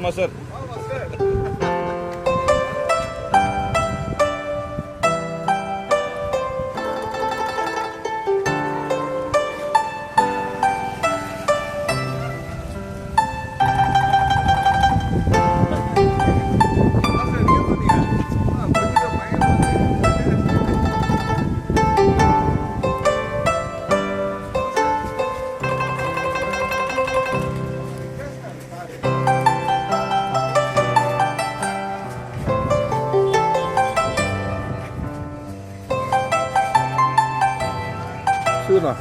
Master. Sure.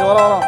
வரோம்.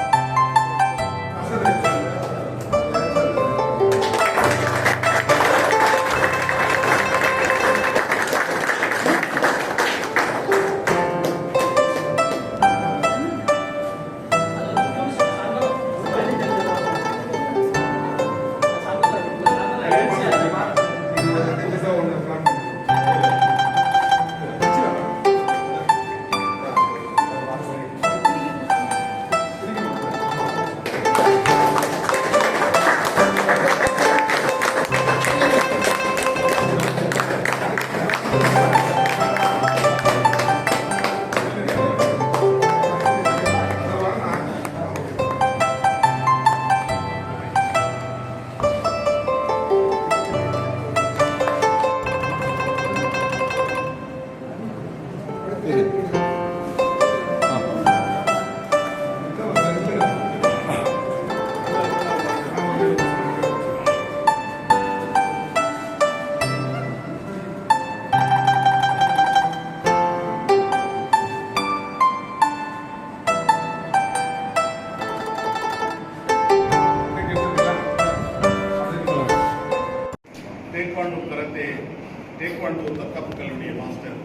Taekwondo தற்காப்பு கல்வியுடைய master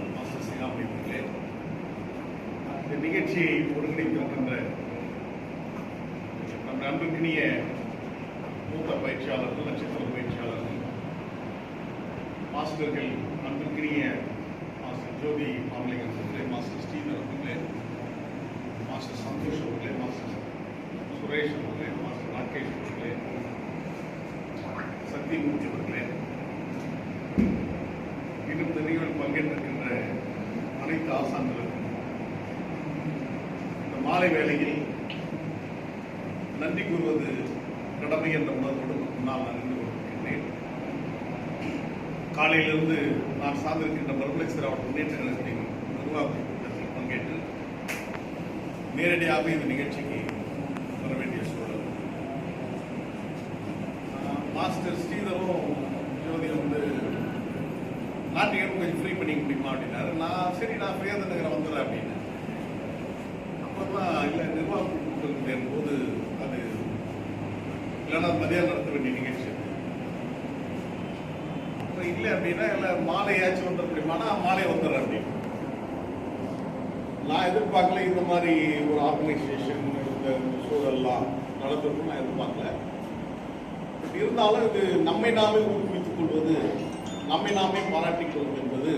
சிகாமணி அவர்களே, இந்த நிகழ்ச்சியை ஒருங்கிணைத்திருக்கின்ற நம் அன்புக்கினிய மூத்த பயிற்சியாளர்கள், நட்சத்திர பயிற்சியாளர்கள், மாஸ்டர்கள், அன்புக்கினிய மாஸ்டர் ஜோதி மாமலிங்கன் அவர்களே, மாஸ்டர் ஸ்ரீதர் அவர்களே, மாஸ்டர் சந்தோஷ் அவர்களே, மாஸ்டர் சுரேஷ் அவர்களே, மாஸ்டர் ராகேஷ் அவர்களே, சக்திமூர்த்தி அவர்களே, இன்னும் இந்த நிகழ்வில் பங்கேற்றிருக்கின்ற அனைத்து ஆசான்களுக்கும் இந்த மாலை வேளையில் நன்றி கூறுவது கடமை என்ற உணர்வோடு முன்னால் நான் நின்று கொண்டிருக்கின்றேன். காலையிலிருந்து நான் சார்ந்திருக்கின்ற மறுமலர்ச்சி திராவிட முன்னேற்ற கழகத்தின் நிர்வாக கூட்டத்தில் பங்கேற்று நேரடியாக இந்த நிகழ்ச்சிக்கு வர வேண்டிய சூழல். மாஸ்டர் ஸ்ரீதரும் ஜோதியும் வந்து நாட்டையும் கொஞ்சம் ஃப்ரீ பண்ணிக்க முடியுமா அப்படின்னாரு. நான் ஃப்ரீயாக நகரம் வந்துடுறேன் அப்படின்னு. அப்போதான் இல்லை நிர்வாக கூட்டத்தில் போது அது இல்லைன்னா மதியம் நடத்த வேண்டிய நிகழ்ச்சி இல்லை அப்படின்னா எல்லாம் மாலையாச்சும் வந்துட முடியுமானா மாலை வந்துடுறேன் அப்படின்னு. நான் எதிர்பார்க்கல இந்த மாதிரி ஒரு ஆர்கனைசேஷன் இந்த சூழல்லாம் நடத்தணும்னு நான் எதிர்பார்க்கல. பட் இருந்தாலும் இது நம்மை நாமே ஊக்குவித்துக் கொள்வது, நம்மை நாமே பாராட்டிக் கொள்வது என்பது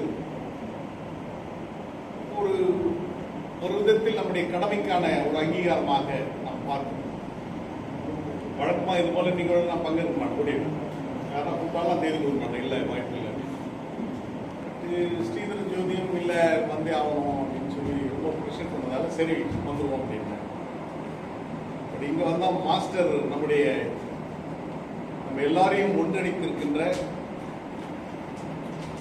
ஒரு விதத்தில் நம்முடைய கடமைக்கான ஒரு அங்கீகாரமாக நாம் பார்க்கணும். வழக்கமாக இது போல நீங்கள் நான் பங்கேற்க மாட்டேன், யாரா கூட்டாலாம் தேதி கொடுக்க மாட்டேன், இல்லை வாய்ப்பு இல்லை. ஸ்ரீதரன் ஜோதியும் இல்லை வந்தே ஆகணும் அப்படின்னு சொல்லி ரொம்ப ப்ரெஷர் பண்ணதால சரி வந்துடுவோம் அப்படின்னு. பட் இங்கே வந்தால் மாஸ்டர் நம்ம எல்லாரையும் ஒன்றிணைத்திருக்கின்ற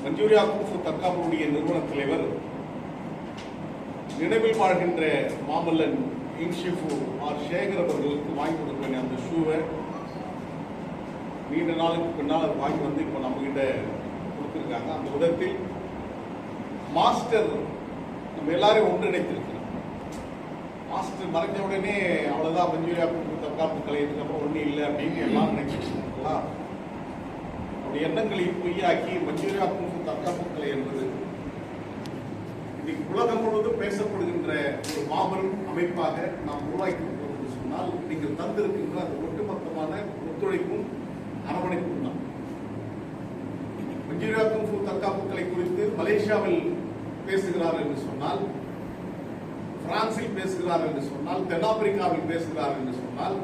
மஞ்சூரியா குங்ஃபு தற்காப்புடைய நிறுவன தலைவர், நினைவில் வாழ்கின்ற மாமல்லன் இன்ஷிஃபு ஆர் சேகர் அவர்களுக்கு வாங்கி கொடுக்க அந்த ஷூவை நீண்ட நாளுக்கு பின்னால் அது வாங்கி வந்து இப்போ நம்மகிட்ட கொடுத்துருக்காங்க. அந்த விதத்தில் மாஸ்டர் நம்ம எல்லாரையும் ஒன்றிணைத்திருக்கிறோம். மாஸ்டர் மறைஞ்ச உடனே அவ்வளோதான் மஞ்சூரியா குங்ஃபு தற்காப்பு கலையத்துக்கு அப்புறம் ஒன்றும் இல்லை அப்படின்னு எல்லாம் நினைச்சிருக்கா. அப்படி எண்ணங்களை பொய்யாக்கி மஞ்சூரியா குங்ஃபு தற்காப்பு கலை என்பது இன்னைக்கு உலகம் முழுவதும் பேசப்படுகின்ற ஒரு மாபெரும் அமைப்பாக நாம் உருவாக்கி இருக்கிறோம் என்று சொன்னால் நீங்கள் தந்திருக்கின்ற அந்த ஒட்டுமொத்தமான ஒத்துழைப்பும் அரவணைப்பும் தான். மஞ்சூரியா குங்ஃபு தற்காப்பு கலை குறித்து மலேசியாவில் பேசுகிறார் என்று சொன்னால், பிரான்சில் பேசுகிறார் என்று சொன்னால், தென்னாப்பிரிக்காவில் பேசுகிறார் என்று சொன்னால்,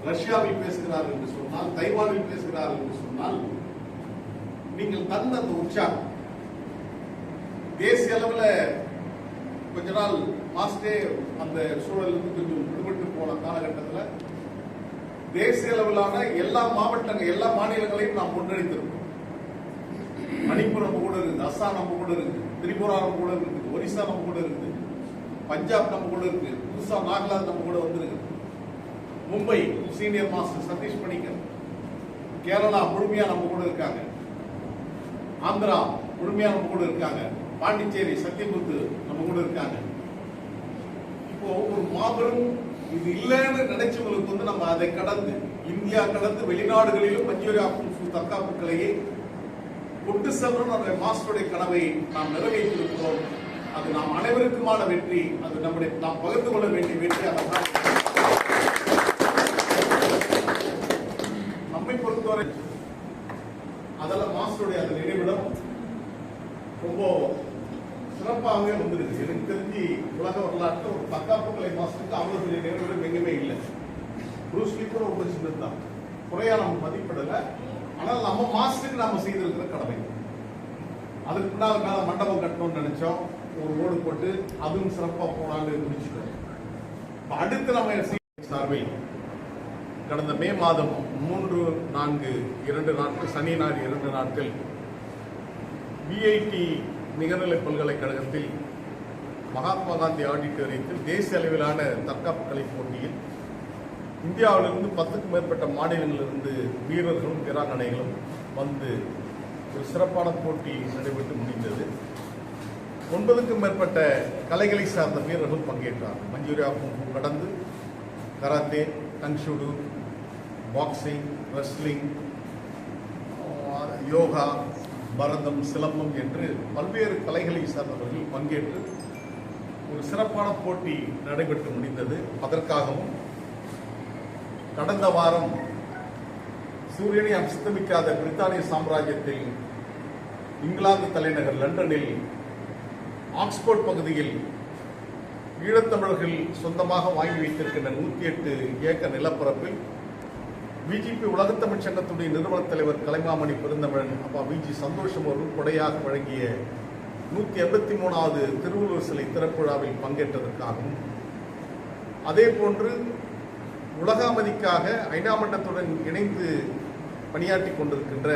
ரஷ்யாவில் பேசுகிறார் என்று சொன்னால், தைவானில் பேசுகிறார் என்று சொன்னால், நீங்கள் தந்த அந்த உற்சாகம் தேசிய அளவில் கொஞ்ச நாள் மாஸ்டே அந்த சூழலிருந்து கொஞ்சம் விடுபட்டு போன காலகட்டத்தில் தேசிய அளவிலான எல்லா மாவட்டங்கள் எல்லா மாநிலங்களையும் நாம் ஒன்றிணைத்திருக்கோம். மணிப்பூர் நம்ம கூட இருக்குது, அஸ்ஸாம் நம்ம கூட இருக்குது, திரிபுரா நம்ம கூட இருக்குது, ஒரிசா நம்ம கூட இருக்குது, பஞ்சாப் நம்ம கூட இருக்கு, புதுசா நாகாலாந்து நம்ம கூட வந்திருக்கு, மும்பை சீனியர் மாஸ்டர் சதீஷ் பணிக்கர், கேரளா முழுமையா நம்ம கூட இருக்காங்க, ஆந்திரா முழுமையா நம்ம கூட இருக்காங்க, பாண்டிச்சேரி சத்தியமுத்து நம்ம கூட இருக்காங்க. இப்போ ஒரு மாபெரும் இது இல்லைன்னு நினைச்சவங்களுக்கு வந்து நம்ம அதை கடந்து இந்தியா கடந்து வெளிநாடுகளிலும் மஞ்சூரியா குங்ஃபு தற்காப்பு கலையை கொண்டு செல்லும் அந்த மாஸ்டருடைய கனவை நாம் நிறைவேற்றிருக்கிறோம். அது நாம் அனைவருக்குமான வெற்றி, அது நம்முடைய நாம் பகிர்ந்து கொள்ள வேண்டிய வெற்றி. அதனால் நம்மை பொறுத்தவரை அதெல்லாம் மாஸ்டருடைய அந்த நினைவிடம் ரொம்ப சிறப்பாகவே வந்திருக்கு. எனக்கு தெரிஞ்சு உலக வரலாற்றில் ஒரு தற்காப்பு கலை மாஸ்டருக்கு அவ்வளவு பெரிய நினைவிடம் எங்குமே இல்லை. ப்ரூஸ்லி கூட ரொம்ப சின்னது தான், குறையா நம்ம மதிப்பிடலை. ஆனால் நம்ம மாஸ்டருக்கு நாம செய்திருக்கிற கடமை. அதுக்கு பின்னால் மேல மண்டபம் கட்டணும்னு நினைச்சோம், ஒரு ரோடு போட்டு அதுவும் சிறப்பாக போனாலும் முடிச்சுட்டோம். அடுத்து நம்ம சார்பில் கடந்த மே மாதம் 3, 4, 2 நாட்கள் சனி ஞாயிறு 2 நாட்கள் விஐடி நிகர்நிலை பல்கலைக்கழகத்தில் மகாத்மா காந்தி ஆடிட்டோரியத்தில் தேசிய அளவிலான தற்காப்பு கலை போட்டியில் இந்தியாவிலிருந்து 10க்கும் மேற்பட்ட மாநிலங்களிலிருந்து வீரர்களும் வீராங்கனைகளும் வந்து ஒரு சிறப்பான போட்டி நடைபெற்று முடிந்தது. 9க்கும் மேற்பட்ட கலைகளை சார்ந்த வீரர்கள் பங்கேற்றார். மஞ்சூரியா குங்ஃபு கடந்து கராத்தே, டங்ஷூடு, பாக்ஸிங், ரெஸ்லிங், யோகா, பரதம், சிலம்பம் என்று பல்வேறு கலைகளை சார்ந்தவர்கள் பங்கேற்று ஒரு சிறப்பான போட்டி நடைபெற்று முடிந்தது. அதற்காகவும் கடந்த வாரம் சூரியனை அஸ்தமிக்காத பிரித்தானிய சாம்ராஜ்யத்தில் இங்கிலாந்து தலைநகர் லண்டனில் ஆக்ஸ்போர்ட் பகுதியில் ஈழத்தமிழர்கள் சொந்தமாக வாங்கி வைத்திருக்கின்ற 108 ஏக்கர் நிலப்பரப்பில் பிஜேபி உலகத்தமிழ் சங்கத்துடைய நிறுவன தலைவர் கலைமாமணி பெருந்தமிழன் அப்பா விஜி சந்தோஷம் அவர்கள் கொடையாக வழங்கிய 183வது திருவள்ளுவர் சிலை திறப்பு விழாவில் பங்கேற்றதற்காகவும், அதே போன்று உலக அமைதிக்காக ஐநா மன்றத்துடன் இணைந்து பணியாற்றி கொண்டிருக்கின்ற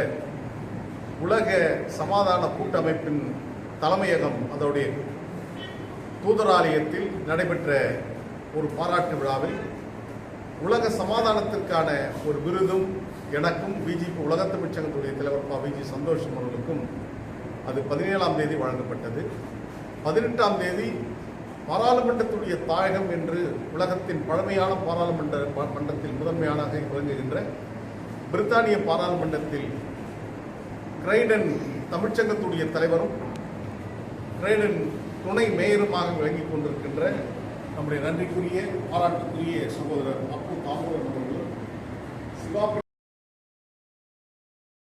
உலக சமாதான கூட்டமைப்பின் தலைமையகம் அதோடைய தூதராலயத்தில் நடைபெற்ற ஒரு பாராட்டு விழாவில் உலக சமாதானத்திற்கான ஒரு விருதும் எனக்கும் பிஜேபி உலக தமிழ்ச் சங்கத்துடைய தலைவர் விஜி சந்தோஷம் அவர்களுக்கும் அது 17ஆம் தேதி வழங்கப்பட்டது. 18ஆம் தேதி பாராளுமன்றத்துடைய தாயகம் என்று உலகத்தின் பழமையான மன்றத்தில் முதன்மையாக விளங்குகின்ற பிரித்தானிய பாராளுமன்றத்தில் கிரைடன் தமிழ்ச்சங்கத்துடைய தலைவரும் கிரைடன் துணை மேயருமாக விளங்கிக் கொண்டிருக்கின்ற நம்முடைய நன்றிக்குரிய பாராட்டுக்குரிய சகோதரர் அப்பு தாமோதரன் அவர்களும் சிவா